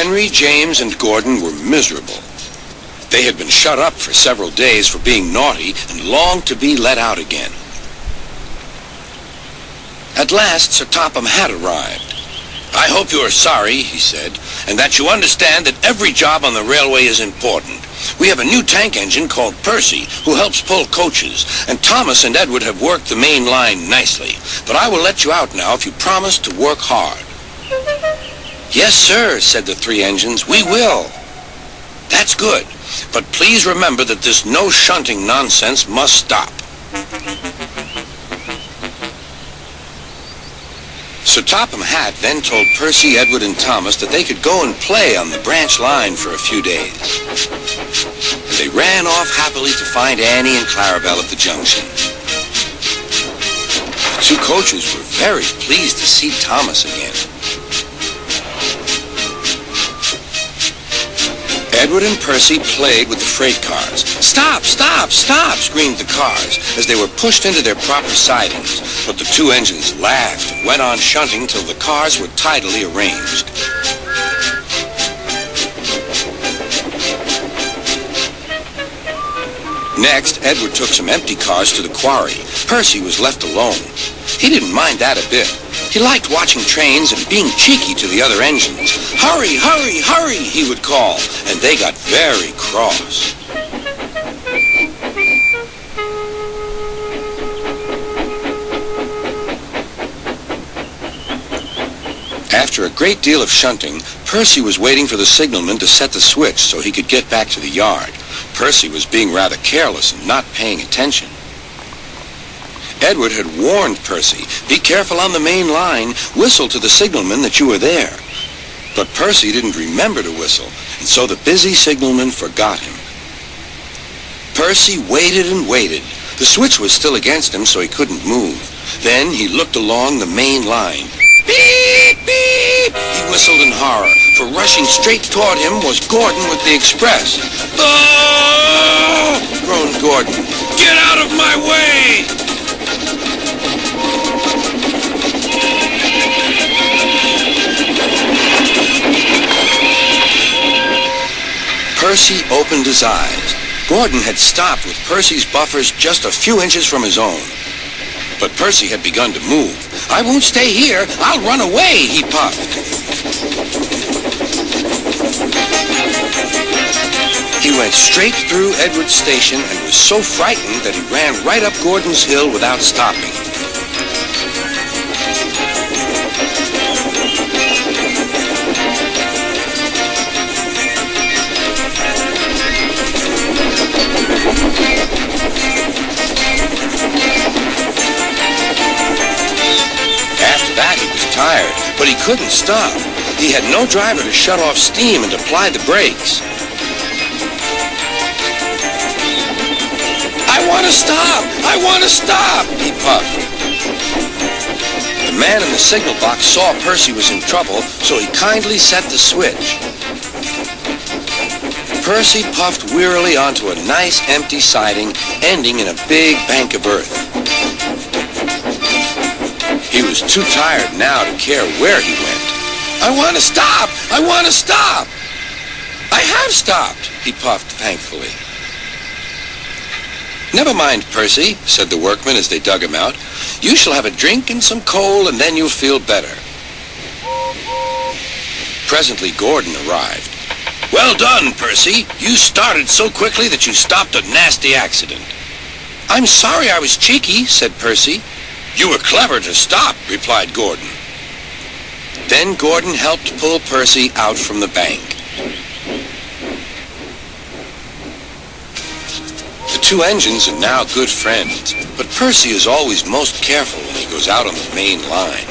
Henry, James, and Gordon were miserable. They had been shut up for several days for being naughty and longed to be let out again. At last, Sir Topham had arrived. "I hope you are sorry," he said, "and that you understand that every job on the railway is important. We have a new tank engine called Percy, who helps pull coaches, and Thomas and Edward have worked the main line nicely. But I will let you out now if you promise to work hard." "Yes, sir," said the three engines, "we will." "That's good. But please remember that this no shunting nonsense must stop." Sir Topham Hatt then told Percy, Edward, and Thomas that they could go and play on the branch line for a few days. And they ran off happily to find Annie and Clarabelle at the junction. The two coaches were very pleased to see Thomas again. Edward and Percy played with the freight cars. "Stop, stop, stop," screamed the cars as they were pushed into their proper sidings. But the two engines laughed and went on shunting till the cars were tidily arranged. Next, Edward took some empty cars to the quarry. Percy was left alone. He didn't mind that a bit. He liked watching trains and being cheeky to the other engines. "Hurry, hurry, hurry," he would call, and they got very cross. After a great deal of shunting, Percy was waiting for the signalman to set the switch so he could get back to the yard. Percy was being rather careless and not paying attention. Edward had warned Percy, "Be careful on the main line, whistle to the signalman that you are there." But Percy didn't remember to whistle, and so the busy signalman forgot him. Percy waited and waited. The switch was still against him, so he couldn't move. Then he looked along the main line. "Beep, beep!" he whistled in horror, for rushing straight toward him was Gordon with the express. "Oh!" groaned Gordon. "Get out of my way!" Percy opened his eyes. Gordon had stopped with Percy's buffers just a few inches from his own. But Percy had begun to move. "I won't stay here. I'll run away," he puffed. He went straight through Edward's station and was so frightened that he ran right up Gordon's hill without stopping. After that, he was tired, but he couldn't stop. He had no driver to shut off steam and apply the brakes. "I want to stop! I want to stop!" he puffed. The man in the signal box saw Percy was in trouble, so he kindly set the switch. Percy puffed wearily onto a nice empty siding, ending in a big bank of earth. He was too tired now to care where he went. "I want to stop! I want to stop!" "I have stopped," he puffed thankfully. "Never mind, Percy," said the workmen as they dug him out. "You shall have a drink and some coal, and then you'll feel better." Presently, Gordon arrived. "Well done, Percy. You started so quickly that you stopped a nasty accident." "I'm sorry I was cheeky," said Percy. "You were clever to stop," replied Gordon. Then Gordon helped pull Percy out from the bank. The two engines are now good friends, but Percy is always most careful when he goes out on the main line.